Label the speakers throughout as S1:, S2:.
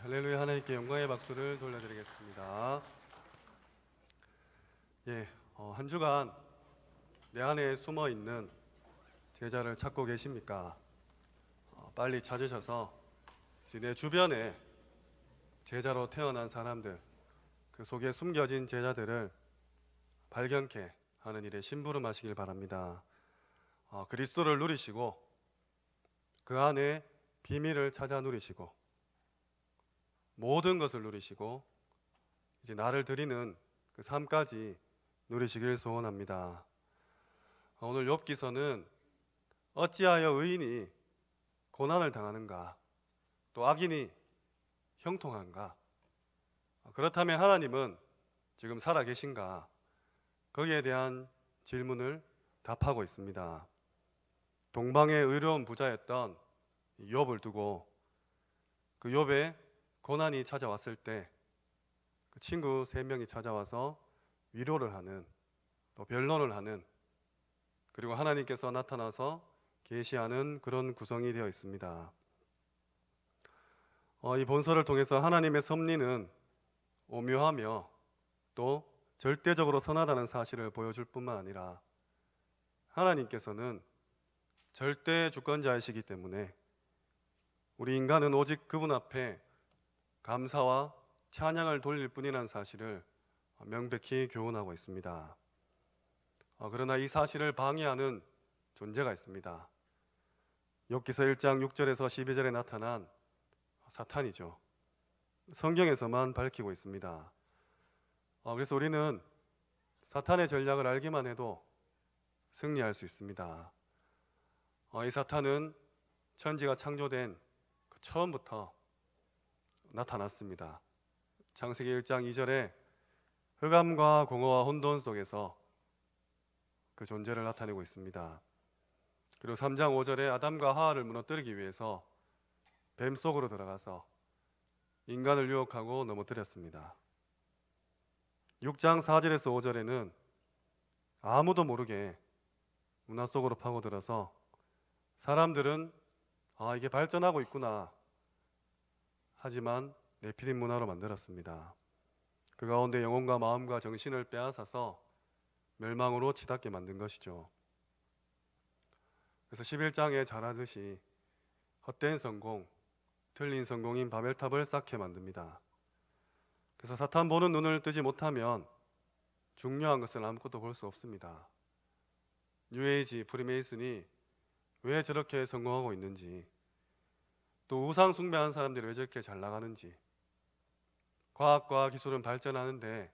S1: 할렐루야. 하나님께 영광의 박수를 돌려드리겠습니다. 한 주간 내 안에 숨어 있는 제자를 찾고 계십니까? 빨리 찾으셔서 이제 내 주변에 제자로 태어난 사람들, 그 속에 숨겨진 제자들을 발견케 하는 일에 심부름하시길 바랍니다. 그리스도를 누리시고 그 안에 비밀을 찾아 누리시고 모든 것을 누리시고 이제 나를 드리는 그 삶까지 누리시길 소원합니다. 오늘 욥기서는 어찌하여 의인이 고난을 당하는가, 또 악인이 형통한가, 그렇다면 하나님은 지금 살아 계신가, 거기에 대한 질문을 답하고 있습니다. 동방의 의로운 부자였던 욥을 두고 그 욥의 고난이 찾아왔을 때 그 친구 3명이 찾아와서 위로를 하는, 또 변론을 하는, 그리고 하나님께서 나타나서 계시하는 그런 구성이 되어 있습니다. 이 본서를 통해서 하나님의 섭리는 오묘하며 또 절대적으로 선하다는 사실을 보여줄 뿐만 아니라 하나님께서는 절대 주권자이시기 때문에 우리 인간은 오직 그분 앞에 감사와 찬양을 돌릴 뿐이라는 사실을 명백히 교훈하고 있습니다. 그러나 이 사실을 방해하는 존재가 있습니다. 욥기서 1장 6절에서 12절에 나타난 사탄이죠. 성경에서만 밝히고 있습니다. 그래서 우리는 사탄의 전략을 알기만 해도 승리할 수 있습니다. 이 사탄은 천지가 창조된 그 처음부터 나타났습니다. 창세기 1장 2절에 흑암과 공허와 혼돈 속에서 그 존재를 나타내고 있습니다. 그리고 3장 5절에 아담과 하와를 무너뜨리기 위해서 뱀 속으로 들어가서 인간을 유혹하고 넘어뜨렸습니다. 6장 4절에서 5절에는 아무도 모르게 문화 속으로 파고들어서 사람들은 이게 발전하고 있구나 하지만 네피림 문화로 만들었습니다. 그 가운데 영혼과 마음과 정신을 빼앗아서 멸망으로 치닫게 만든 것이죠. 그래서 11장에 잘 알듯이 헛된 성공, 틀린 성공인 바벨탑을 쌓게 만듭니다. 그래서 사탄 보는 눈을 뜨지 못하면 중요한 것은 아무것도 볼 수 없습니다. 뉴에이지, 프리메이슨이 왜 저렇게 성공하고 있는지, 또 우상 숭배하는 사람들이 왜 저렇게 잘 나가는지, 과학과 기술은 발전하는데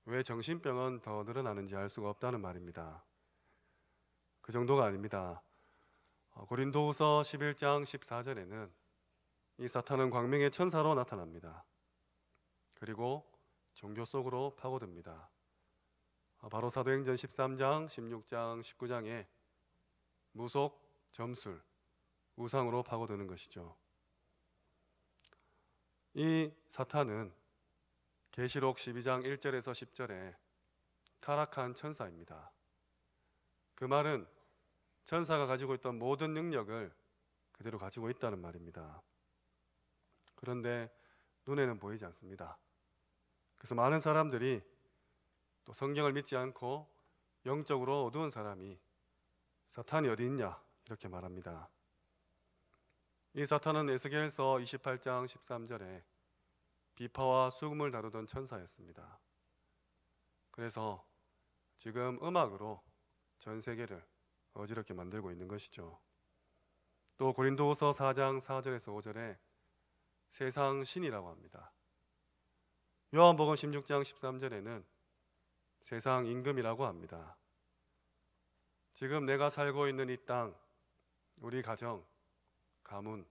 S1: 왜 정신병은 더 늘어나는지 알 수가 없다는 말입니다. 그 정도가 아닙니다. 고린도후서 11장 14절에는 이 사탄은 광명의 천사로 나타납니다. 그리고 종교 속으로 파고듭니다. 바로 사도행전 13장, 16장, 19장에 무속, 점술, 우상으로 파고드는 것이죠. 이 사탄은 계시록 12장 1절에서 10절에 타락한 천사입니다. 그 말은 천사가 가지고 있던 모든 능력을 그대로 가지고 있다는 말입니다. 그런데 눈에는 보이지 않습니다. 그래서 많은 사람들이 또 성경을 믿지 않고 영적으로 어두운 사람이 사탄이 어디 있냐 이렇게 말합니다. 이 사탄은 에스겔서 28장 13절에 비파와 수금을 다루던 천사였습니다. 그래서 지금 음악으로 전 세계를 어지럽게 만들고 있는 것이죠. 또 고린도후서 4장 4절에서 5절에 세상 신이라고 합니다. 요한복음 16장 13절에는 세상 임금이라고 합니다. 지금 내가 살고 있는 이 땅, 우리 가정, 가문,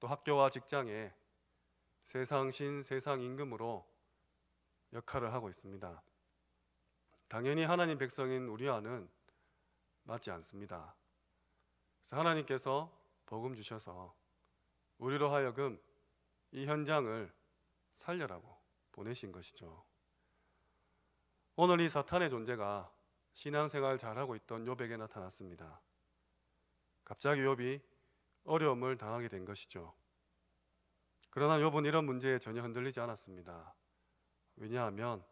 S1: 또 학교와 직장에 세상 신, 세상 임금으로 역할을 하고 있습니다. 당연히 하나님 백성인 우리와는 맞지 않습니다. 그래서 하나님께서 복음 주셔서 우리로 하여금 이 현장을 살려라고 보내신 것이죠. 오늘 이 사탄의 존재가 신앙생활 잘하고 있던 욥에게 나타났습니다. 갑자기 욥이 어려움을 당하게 된 것이죠. 그러나 욥은 이런 문제에 전혀 흔들리지 않았습니다. 왜냐하면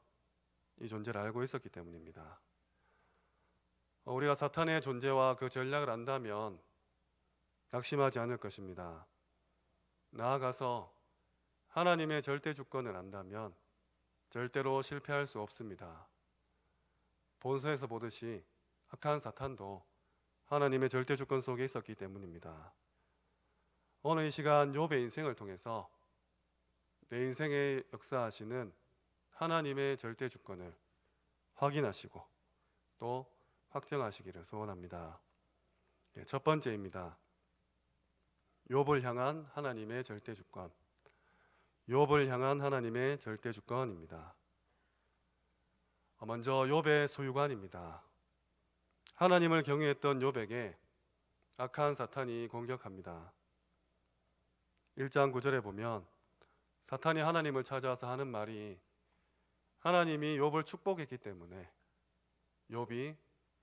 S1: 이 존재를 알고 있었기 때문입니다. 우리가 사탄의 존재와 그 전략을 안다면 낙심하지 않을 것입니다. 나아가서 하나님의 절대 주권을 안다면 절대로 실패할 수 없습니다. 본서에서 보듯이 악한 사탄도 하나님의 절대 주권 속에 있었기 때문입니다. 오늘 이 시간 욥의 인생을 통해서 내 인생에 역사하시는 하나님의 절대 주권을 확인하시고 또 확정하시기를 소원합니다. 첫 번째입니다. 욥을 향한 하나님의 절대 주권. 욥을 향한 하나님의 절대 주권입니다. 먼저 욥의 소유관입니다. 하나님을 경외했던 욥에게 악한 사탄이 공격합니다. 1장 9절에 보면 사탄이 하나님을 찾아와서 하는 말이 하나님이 욥을 축복했기 때문에 욥이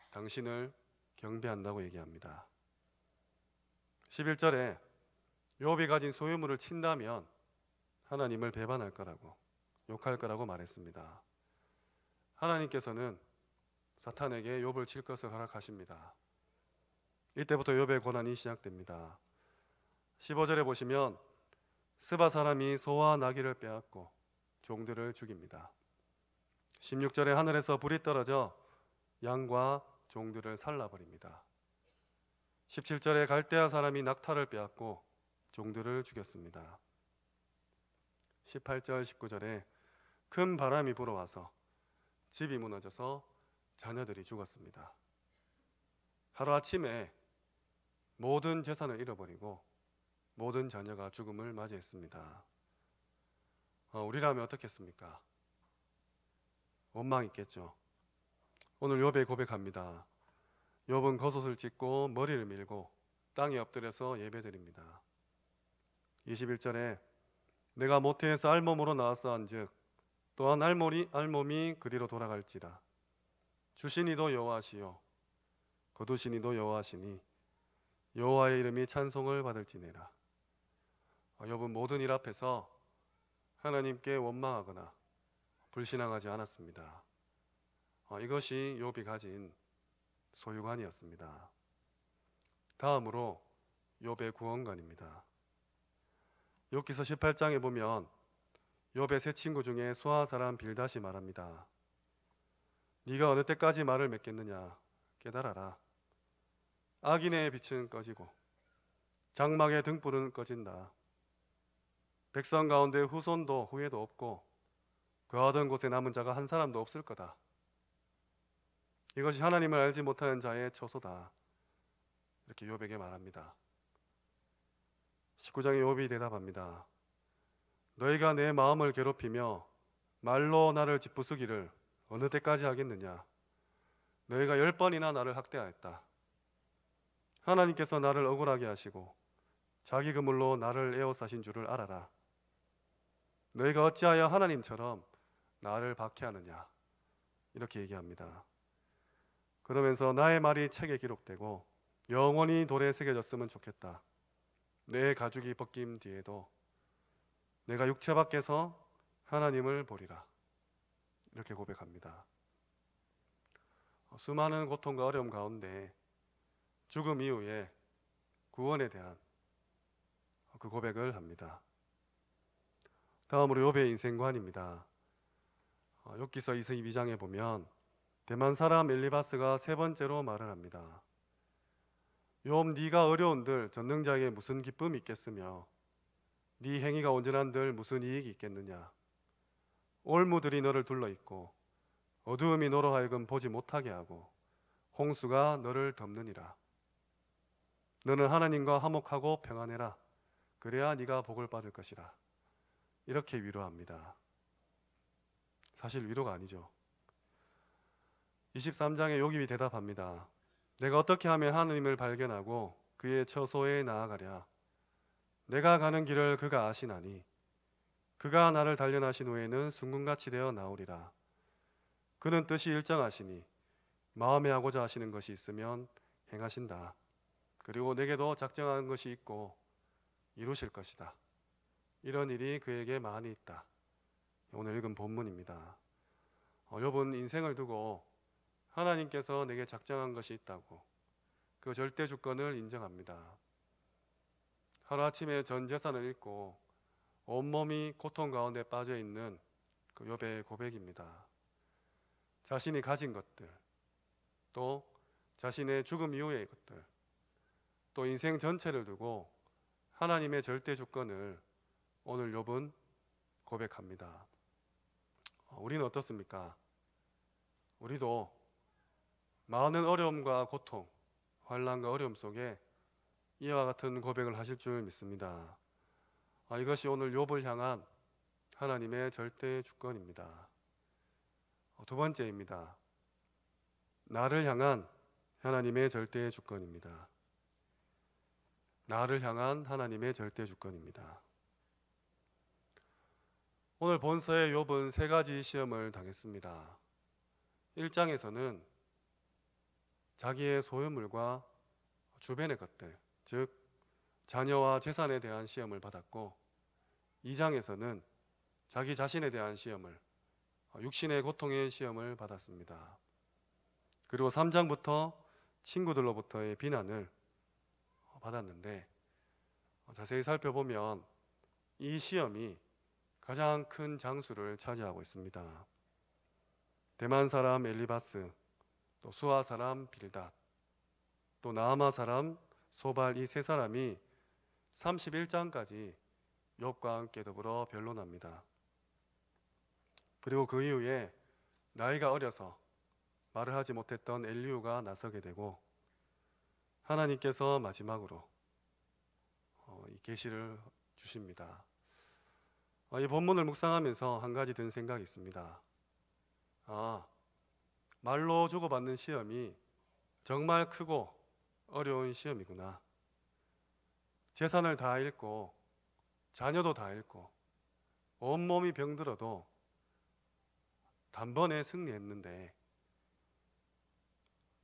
S1: 당신을 경배한다고 얘기합니다. 11절에 욥이 가진 소유물을 친다면 하나님을 배반할 거라고, 욕할 거라고 말했습니다. 하나님께서는 사탄에게 욥을 칠 것을 허락하십니다. 이때부터 욥의 고난이 시작됩니다. 15절에 보시면 스바 사람이 소와 나귀를 빼앗고 종들을 죽입니다. 16절에 하늘에서 불이 떨어져 양과 종들을 살라버립니다. 17절에 갈대아 사람이 낙타를 빼앗고 종들을 죽였습니다. 18절 19절에 큰 바람이 불어와서 집이 무너져서 자녀들이 죽었습니다. 하루아침에 모든 재산을 잃어버리고 모든 자녀가 죽음을 맞이했습니다. 우리라면 어떻겠습니까? 원망 있겠죠. 오늘 욥이 고백합니다. 욥은 겉옷을 찢고 머리를 밀고 땅에 엎드려서 예배드립니다. 21절에 내가 모태에서 알몸으로 나와서 한즉 또한 알몸이 그리로 돌아갈지라. 주신 이도 여호와시요 거두신 이도 여호와시니 여호와의 이름이 찬송을 받을지니라. 욥은 모든 일 앞에서 하나님께 원망하거나 불신앙하지 않았습니다. 이것이 욥이 가진 소유관이었습니다. 다음으로 욥의 구원관입니다. 욥기서 18장에 보면 욥의 세 친구 중에 수아 사람 빌닷이 말합니다. 네가 어느 때까지 말을 맺겠느냐 깨달아라. 악인의 빛은 꺼지고 장막의 등불은 꺼진다. 백성 가운데 후손도 후예도 없고 그하던 곳에 남은 자가 한 사람도 없을 거다. 이것이 하나님을 알지 못하는 자의 처소다. 이렇게 욥에게 말합니다. 19장에 욥이 대답합니다. 너희가 내 마음을 괴롭히며 말로 나를 짓부수기를 어느 때까지 하겠느냐. 너희가 10번이나 나를 학대하였다. 하나님께서 나를 억울하게 하시고 자기 그물로 나를 에워싸신 줄을 알아라. 너희가 어찌하여 하나님처럼 나를 박해하느냐. 이렇게 얘기합니다. 그러면서 나의 말이 책에 기록되고 영원히 돌에 새겨졌으면 좋겠다. 내 가죽이 벗김 뒤에도 내가 육체 밖에서 하나님을 보리라. 이렇게 고백합니다. 수많은 고통과 어려움 가운데 죽음 이후에 구원에 대한 그 고백을 합니다. 다음으로 욥의 인생관입니다. 욥기서 22장에 보면 대만 사람 엘리바스가 세 번째로 말을 합니다. 욥 네가 어려운들 전능자에게 무슨 기쁨이 있겠으며 네 행위가 온전한들 무슨 이익이 있겠느냐. 올무들이 너를 둘러있고 어두움이 너로 하여금 보지 못하게 하고 홍수가 너를 덮느니라. 너는 하나님과 화목하고 평안해라. 그래야 네가 복을 받을 것이라. 이렇게 위로합니다. 사실 위로가 아니죠. 23장에 욥이 대답합니다. 내가 어떻게 하면 하나님을 발견하고 그의 처소에 나아가랴. 내가 가는 길을 그가 아시나니 그가 나를 단련하신 후에는 순금같이 되어 나오리라. 그는 뜻이 일정하시니 마음에 하고자 하시는 것이 있으면 행하신다. 그리고 내게도 작정한 것이 있고 이루실 것이다. 이런 일이 그에게 많이 있다. 오늘 읽은 본문입니다. 욥은 인생을 두고 하나님께서 내게 작정한 것이 있다고 그 절대 주권을 인정합니다. 하루아침에 전 재산을 잃고 온몸이 고통 가운데 빠져 있는 그 욥의 고백입니다. 자신이 가진 것들, 또 자신의 죽음 이후의 것들, 또 인생 전체를 두고 하나님의 절대 주권을 오늘 욥은 고백합니다. 우리는 어떻습니까? 우리도 많은 어려움과 고통, 환난과 어려움 속에 이와 같은 고백을 하실 줄 믿습니다. 이것이 오늘 욥을 향한 하나님의 절대 주권입니다. 두 번째입니다. 나를 향한 하나님의 절대 주권입니다. 나를 향한 하나님의 절대 주권입니다. 오늘 본서의 욥은 세 가지 시험을 당했습니다. 1장에서는 자기의 소유물과 주변의 것들, 즉 자녀와 재산에 대한 시험을 받았고, 2장에서는 자기 자신에 대한 시험을, 육신의 고통의 시험을 받았습니다. 그리고 3장부터 친구들로부터의 비난을 받았는데, 자세히 살펴보면 이 시험이 가장 큰 장수를 차지하고 있습니다. 대만 사람 엘리바스, 또 수아 사람 빌닷, 또 나아마 사람 소발, 이 세 사람이 31장까지 욥과 함께 더불어 변론합니다. 그리고 그 이후에 나이가 어려서 말을 하지 못했던 엘리후가 나서게 되고, 하나님께서 마지막으로 이 계시를 주십니다. 이 본문을 묵상하면서 한 가지 든 생각이 있습니다. 말로 주고받는 시험이 정말 크고 어려운 시험이구나. 재산을 다 잃고 자녀도 다 잃고 온몸이 병들어도 단번에 승리했는데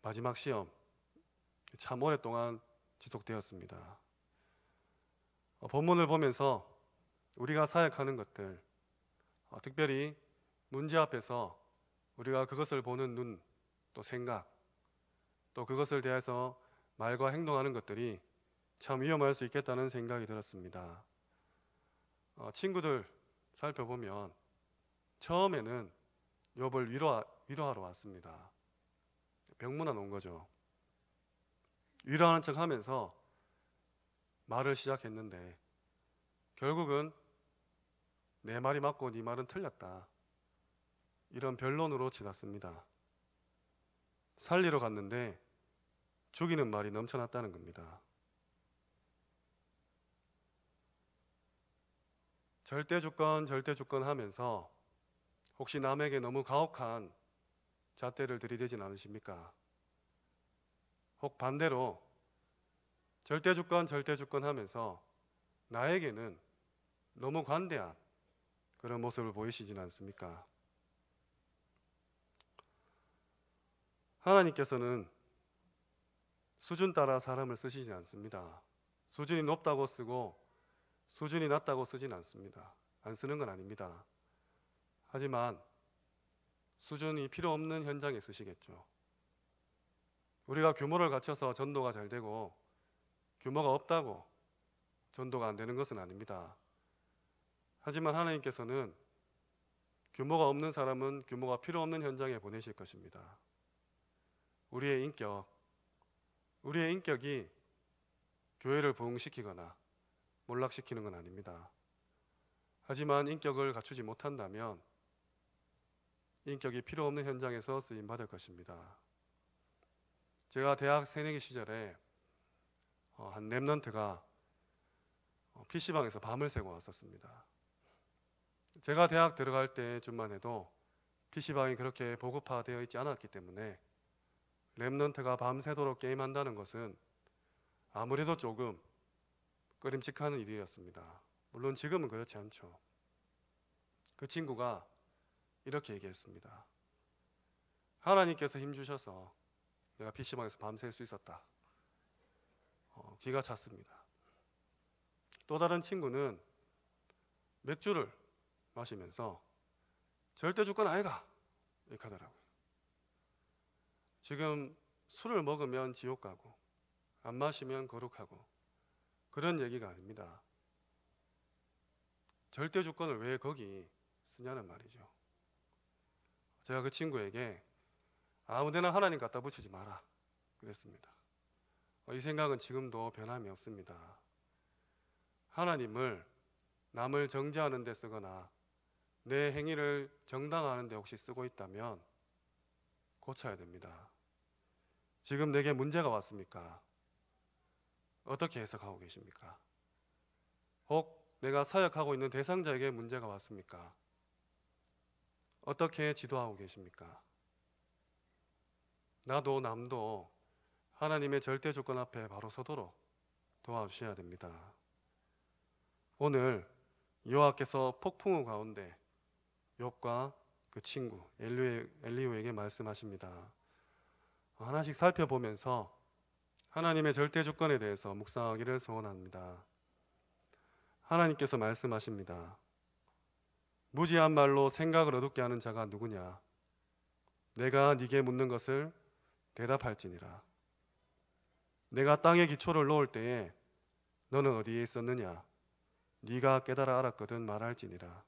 S1: 마지막 시험 참 오랫동안 지속되었습니다. 본문을 보면서 우리가 사역하는 것들, 특별히 문제 앞에서 우리가 그것을 보는 눈, 또 생각, 또 그것을 대해서 말과 행동하는 것들이 참 위험할 수 있겠다는 생각이 들었습니다. 친구들 살펴보면 처음에는 욥을 위로하러 왔습니다. 병문안 온 거죠. 위로하는 척 하면서 말을 시작했는데 결국은 내 말이 맞고 네 말은 틀렸다, 이런 변론으로 지났습니다. 살리러 갔는데 죽이는 말이 넘쳐났다는 겁니다. 절대 주권 하면서 혹시 남에게 너무 가혹한 잣대를 들이대진 않으십니까? 혹 반대로 절대 주권 하면서 나에게는 너무 관대한 그런 모습을 보이시진 않습니까? 하나님께서는 수준 따라 사람을 쓰시지 않습니다. 수준이 높다고 쓰고 수준이 낮다고 쓰진 않습니다. 안 쓰는 건 아닙니다. 하지만 수준이 필요 없는 현장에 쓰시겠죠. 우리가 규모를 갖춰서 전도가 잘 되고 규모가 없다고 전도가 안 되는 것은 아닙니다. 하지만 하나님께서는 규모가 없는 사람은 규모가 필요 없는 현장에 보내실 것입니다. 우리의 인격이 교회를 부흥시키거나 몰락시키는 건 아닙니다. 하지만 인격을 갖추지 못한다면 인격이 필요 없는 현장에서 쓰임 받을 것입니다. 제가 대학 새내기 시절에 한 랩런트가 PC방에서 밤을 새고 왔었습니다. 제가 대학 들어갈 때쯤만 해도 PC방이 그렇게 보급화되어 있지 않았기 때문에 랩런트가 밤새도록 게임한다는 것은 아무래도 조금 꺼림칙한 일이었습니다. 물론 지금은 그렇지 않죠. 그 친구가 이렇게 얘기했습니다. 하나님께서 힘주셔서 내가 PC방에서 밤샐 수 있었다. 기가 찼습니다. 또 다른 친구는 맥주를 마시면서 절대 주권 아이가 이렇게 하더라고요. 지금 술을 먹으면 지옥 가고 안 마시면 거룩하고 그런 얘기가 아닙니다. 절대 주권을 왜 거기 쓰냐는 말이죠. 제가 그 친구에게 아무데나 하나님 갖다 붙이지 마라 그랬습니다. 이 생각은 지금도 변함이 없습니다. 하나님을 남을 정죄하는 데 쓰거나 내 행위를 정당화하는 데 혹시 쓰고 있다면 고쳐야 됩니다. 지금 내게 문제가 왔습니까? 어떻게 해석하고 계십니까? 혹 내가 사역하고 있는 대상자에게 문제가 왔습니까? 어떻게 지도하고 계십니까? 나도 남도 하나님의 절대 조건 앞에 바로 서도록 도와주셔야 됩니다. 오늘 여호와께서 폭풍우 가운데 욥과 그 친구 엘리후에게 말씀하십니다. 하나씩 살펴보면서 하나님의 절대 조건에 대해서 묵상하기를 소원합니다. 하나님께서 말씀하십니다. 무지한 말로 생각을 어둡게 하는 자가 누구냐? 내가 네게 묻는 것을 대답할지니라. 내가 땅에 기초를 놓을 때에 너는 어디에 있었느냐? 네가 깨달아 알았거든 말할지니라.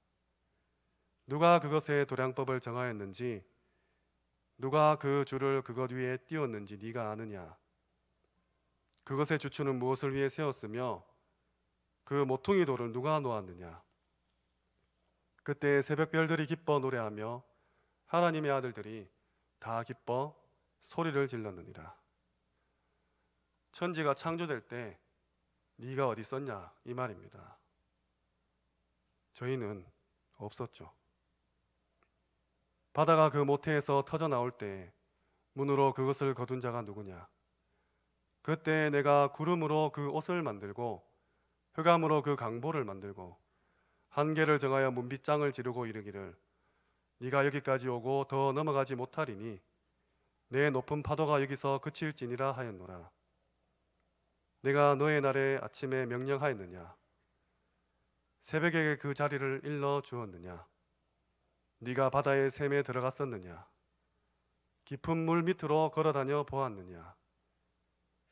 S1: 누가 그것의 도량법을 정하였는지 누가 그 줄을 그것 위에 띄웠는지 네가 아느냐? 그것의 주추는 무엇을 위해 세웠으며 그 모퉁이 돌을 누가 놓았느냐? 그때 새벽별들이 기뻐 노래하며 하나님의 아들들이 다 기뻐 소리를 질렀느니라. 천지가 창조될 때 네가 어디 있었냐 이 말입니다. 저희는 없었죠. 바다가 그 모태에서 터져 나올 때 문으로 그것을 거둔 자가 누구냐? 그때 내가 구름으로 그 옷을 만들고 흑암으로 그 강보를 만들고 한계를 정하여 문빗장을 지르고 이르기를 네가 여기까지 오고 더 넘어가지 못하리니 내 높은 파도가 여기서 그칠지니라 하였노라. 내가 너의 날에 아침에 명령하였느냐? 새벽에 그 자리를 일러 주었느냐? 네가 바다의 샘에 들어갔었느냐? 깊은 물 밑으로 걸어다녀 보았느냐?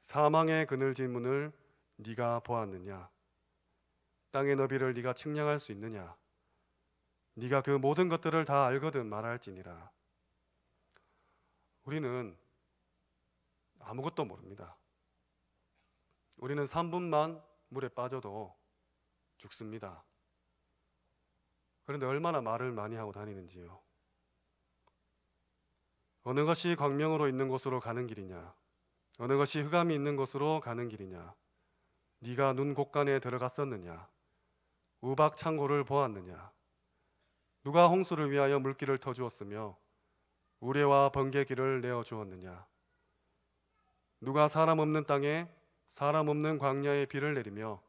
S1: 사망의 그늘진 문을 네가 보았느냐? 땅의 너비를 네가 측량할 수 있느냐? 네가 그 모든 것들을 다 알거든 말할지니라. 우리는 아무것도 모릅니다. 우리는 3분만 물에 빠져도 죽습니다. 그런데 얼마나 말을 많이 하고 다니는지요. 어느 것이 광명으로 있는 곳으로 가는 길이냐? 어느 것이 흑암이 있는 곳으로 가는 길이냐? 네가 눈 곳간에 들어갔었느냐? 우박 창고를 보았느냐? 누가 홍수를 위하여 물길을 터주었으며 우레와 번개길을 내어주었느냐? 누가 사람 없는 땅에 사람 없는 광야에 비를 내리며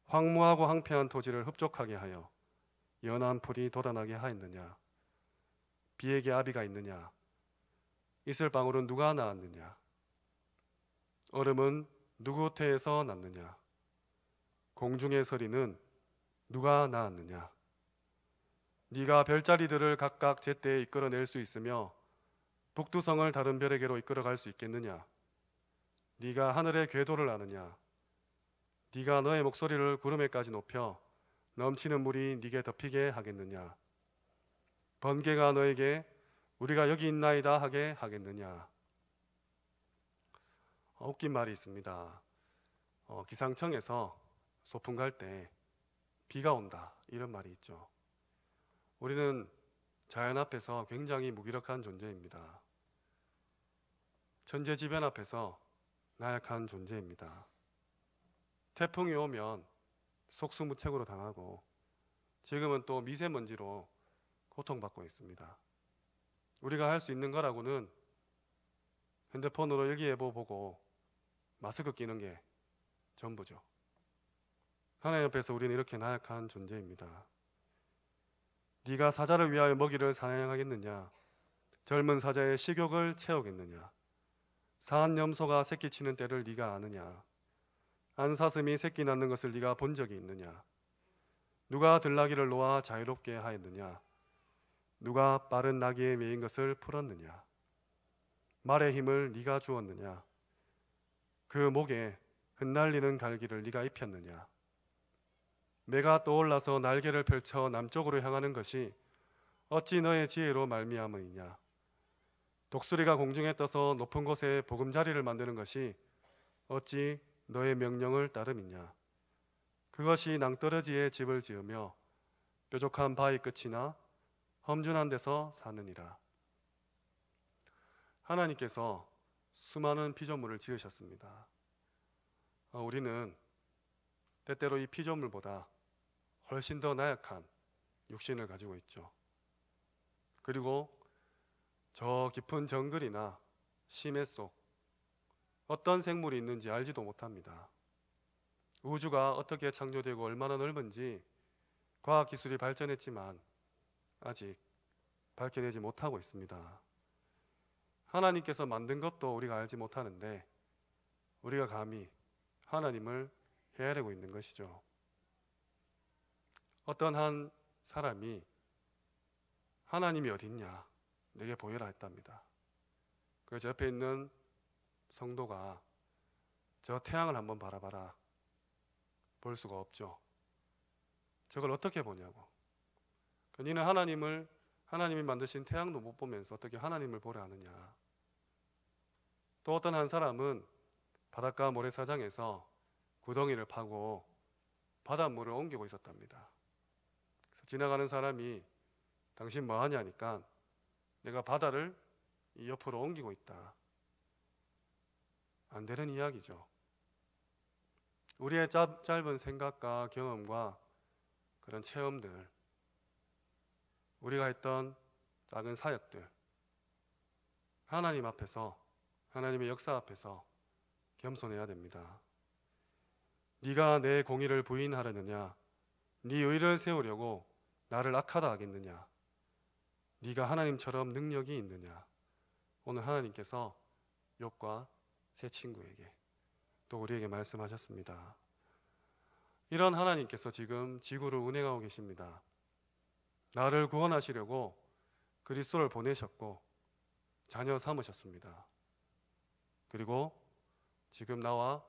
S1: 황무하고 황폐한 토지를 흡족하게 하여 연한 풀이 돋아나게 하였느냐? 비에게 아비가 있느냐? 이슬방울은 누가 낳았느냐? 얼음은 누구 태에서 났느냐? 공중의 서리는 누가 낳았느냐? 네가 별자리들을 각각 제때에 이끌어낼 수 있으며 북두성을 다른 별에게로 이끌어갈 수 있겠느냐? 네가 하늘의 궤도를 아느냐? 네가 너의 목소리를 구름에까지 높여 넘치는 물이 네게 덮이게 하겠느냐? 번개가 너에게 우리가 여기 있나이다 하게 하겠느냐? 웃긴 말이 있습니다. 기상청에서 소풍 갈 때 비가 온다 이런 말이 있죠. 우리는 자연 앞에서 굉장히 무기력한 존재입니다. 천재지변 앞에서 나약한 존재입니다. 태풍이 오면 속수무책으로 당하고 지금은 또 미세먼지로 고통받고 있습니다. 우리가 할 수 있는 거라고는 핸드폰으로 일기예보 보고 마스크 끼는 게 전부죠. 하나님 앞에서 우리는 이렇게 나약한 존재입니다. 네가 사자를 위하여 먹이를 사냥하겠느냐? 젊은 사자의 식욕을 채우겠느냐? 사한 염소가 새끼 치는 때를 네가 아느냐? 안사슴이 새끼 낳는 것을 네가 본 적이 있느냐? 누가 들나귀를 놓아 자유롭게 하였느냐? 누가 빠른 나귀에 매인 것을 풀었느냐? 말의 힘을 네가 주었느냐? 그 목에 흩날리는 갈기를 네가 입혔느냐? 매가 떠올라서 날개를 펼쳐 남쪽으로 향하는 것이 어찌 너의 지혜로 말미암으이냐? 독수리가 공중에 떠서 높은 곳에 보금자리를 만드는 것이 어찌 너의 명령을 따름이냐? 그것이 낭떠러지에 집을 지으며 뾰족한 바위 끝이나 험준한 데서 사느니라. 하나님께서 수많은 피조물을 지으셨습니다. 우리는 때때로 이 피조물보다 훨씬 더 나약한 육신을 가지고 있죠. 그리고 저 깊은 정글이나 심해 속 어떤 생물이 있는지 알지도 못합니다. 우주가 어떻게 창조되고 얼마나 넓은지 과학기술이 발전했지만 아직 밝혀내지 못하고 있습니다. 하나님께서 만든 것도 우리가 알지 못하는데 우리가 감히 하나님을 헤아리고 있는 것이죠. 어떤 한 사람이 하나님이 어딨냐 내게 보여라 했답니다. 그래서 옆에 있는 성도가 저 태양을 한번 바라봐라. 볼 수가 없죠. 저걸 어떻게 보냐고. 니는 하나님이 만드신 태양도 못 보면서 어떻게 하나님을 보려 하느냐. 또 어떤 한 사람은 바닷가 모래사장에서 구덩이를 파고 바닷물을 옮기고 있었답니다. 그래서 지나가는 사람이 당신 뭐하냐 하니까 내가 바다를 이 옆으로 옮기고 있다. 안 되는 이야기죠. 우리의 짧은 생각과 경험과 그런 체험들, 우리가 했던 작은 사역들, 하나님 앞에서, 하나님의 역사 앞에서 겸손해야 됩니다. 네가 내 공의를 부인하려느냐? 네 의를 세우려고 나를 악하다 하겠느냐? 네가 하나님처럼 능력이 있느냐? 오늘 하나님께서 욥과 세 친구에게 또 우리에게 말씀하셨습니다. 이런 하나님께서 지금 지구를 운행하고 계십니다. 나를 구원하시려고 그리스도를 보내셨고 자녀 삼으셨습니다. 그리고 지금 나와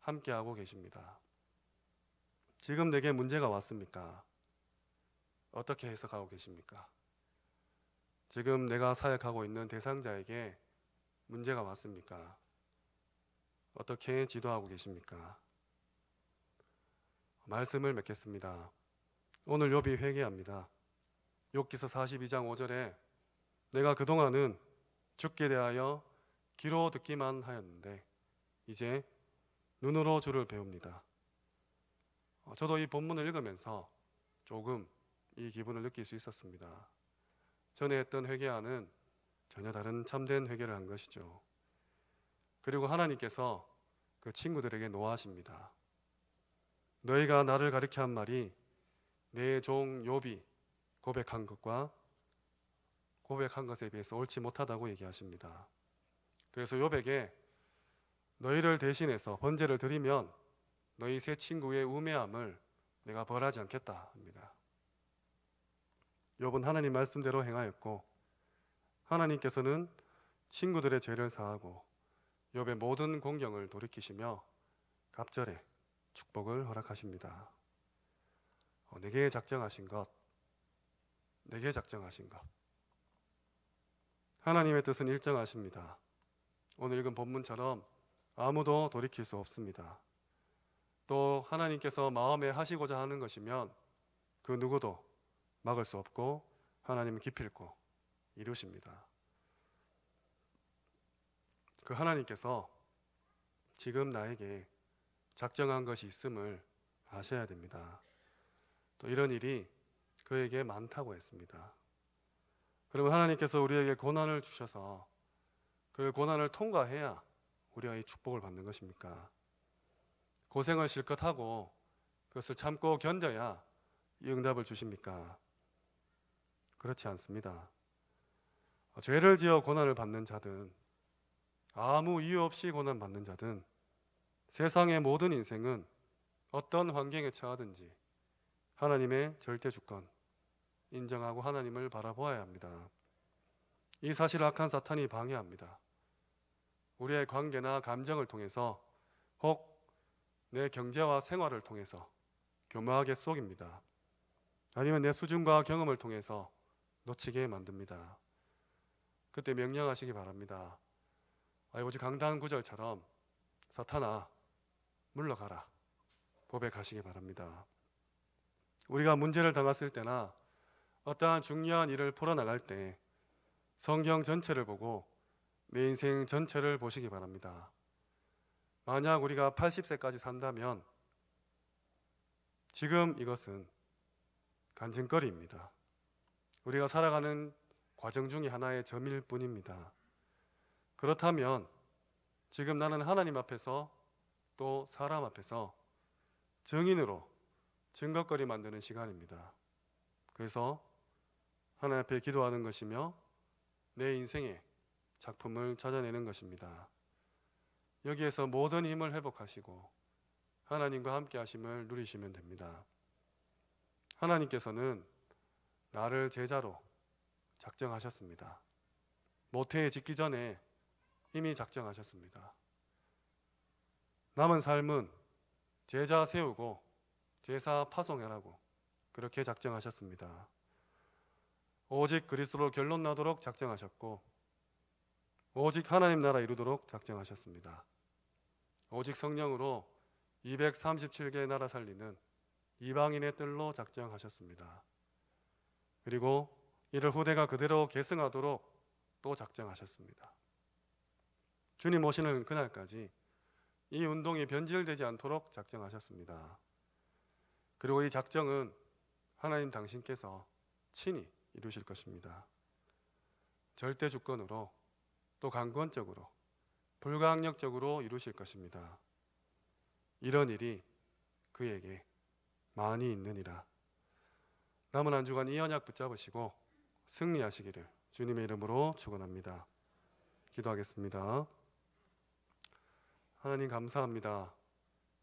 S1: 함께하고 계십니다. 지금 내게 문제가 왔습니까? 어떻게 해석하고 계십니까? 지금 내가 사역하고 있는 대상자에게 문제가 왔습니까? 어떻게 지도하고 계십니까? 말씀을 맺겠습니다. 오늘 욥이 회개합니다. 욥기서 42장 5절에 내가 그동안은 주께 대하여 귀로 듣기만 하였는데 이제 눈으로 주를 배웁니다. 저도 이 본문을 읽으면서 조금 이 기분을 느낄 수 있었습니다. 전에 했던 회개와는 전혀 다른 참된 회개를 한 것이죠. 그리고 하나님께서 그 친구들에게 노하십니다. 너희가 나를 가리켜 한 말이 내 종 욥이 고백한 것에 비해서 옳지 못하다고 얘기하십니다. 그래서 욥에게 너희를 대신해서 번제를 드리면 너희 세 친구의 우매함을 내가 벌하지 않겠다 합니다. 욥은 하나님 말씀대로 행하였고 하나님께서는 친구들의 죄를 사하고 욥의 모든 공경을 돌이키시며 갑절에 축복을 허락하십니다. 내게 작정하신 것, 내게 작정하신 것. 하나님의 뜻은 일정하십니다. 오늘 읽은 본문처럼 아무도 돌이킬 수 없습니다. 또 하나님께서 마음에 하시고자 하는 것이면 그 누구도 막을 수 없고 하나님은 기필코 이루십니다. 그 하나님께서 지금 나에게 작정한 것이 있음을 아셔야 됩니다. 또 이런 일이 그에게 많다고 했습니다. 그러면 하나님께서 우리에게 고난을 주셔서 그 고난을 통과해야 우리가 이 축복을 받는 것입니까? 고생을 실컷 하고 그것을 참고 견뎌야 이 응답을 주십니까? 그렇지 않습니다. 죄를 지어 고난을 받는 자든 아무 이유 없이 고난 받는 자든 세상의 모든 인생은 어떤 환경에 처하든지 하나님의 절대 주권 인정하고 하나님을 바라보아야 합니다. 이 사실을 악한 사탄이 방해합니다. 우리의 관계나 감정을 통해서 혹 내 경제와 생활을 통해서 교묘하게 속입니다. 아니면 내 수준과 경험을 통해서 놓치게 만듭니다. 그때 명령하시기 바랍니다. 오직 강단 구절처럼 사탄아 물러가라 고백하시기 바랍니다. 우리가 문제를 당했을 때나 어떠한 중요한 일을 풀어나갈 때 성경 전체를 보고 내 인생 전체를 보시기 바랍니다. 만약 우리가 80세까지 산다면 지금 이것은 간증거리입니다. 우리가 살아가는 과정 중에 하나의 점일 뿐입니다. 그렇다면 지금 나는 하나님 앞에서 또 사람 앞에서 증인으로 증거거리 만드는 시간입니다. 그래서 하나님 앞에 기도하는 것이며 내 인생의 작품을 찾아내는 것입니다. 여기에서 모든 힘을 회복하시고 하나님과 함께 하심을 누리시면 됩니다. 하나님께서는 나를 제자로 작정하셨습니다. 모태에 짓기 전에 이미 작정하셨습니다. 남은 삶은 제자 세우고 제사 파송하라고 그렇게 작정하셨습니다. 오직 그리스도로 결론 나도록 작정하셨고 오직 하나님 나라 이루도록 작정하셨습니다. 오직 성령으로 237개 나라 살리는 이방인의 뜰로 작정하셨습니다. 그리고 이를 후대가 그대로 계승하도록 또 작정하셨습니다. 주님 오시는 그날까지 이 운동이 변질되지 않도록 작정하셨습니다. 그리고 이 작정은 하나님 당신께서 친히 이루실 것입니다. 절대 주권으로 또 강권적으로 불가항력적으로 이루실 것입니다. 이런 일이 그에게 많이 있느니라. 남은 한 주간 이 언약 붙잡으시고 승리하시기를 주님의 이름으로 축원합니다. 기도하겠습니다. 하나님 감사합니다.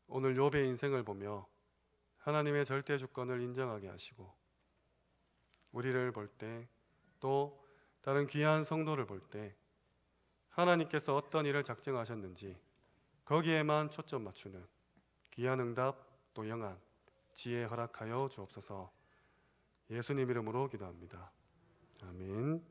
S1: 오늘 욥의 인생을 보며 하나님의 절대 주권을 인정하게 하시고 우리를 볼 때 또 다른 귀한 성도를 볼 때 하나님께서 어떤 일을 작정하셨는지 거기에만 초점 맞추는 귀한 응답 또 영안 지혜 허락하여 주옵소서. 예수님 이름으로 기도합니다. 아멘.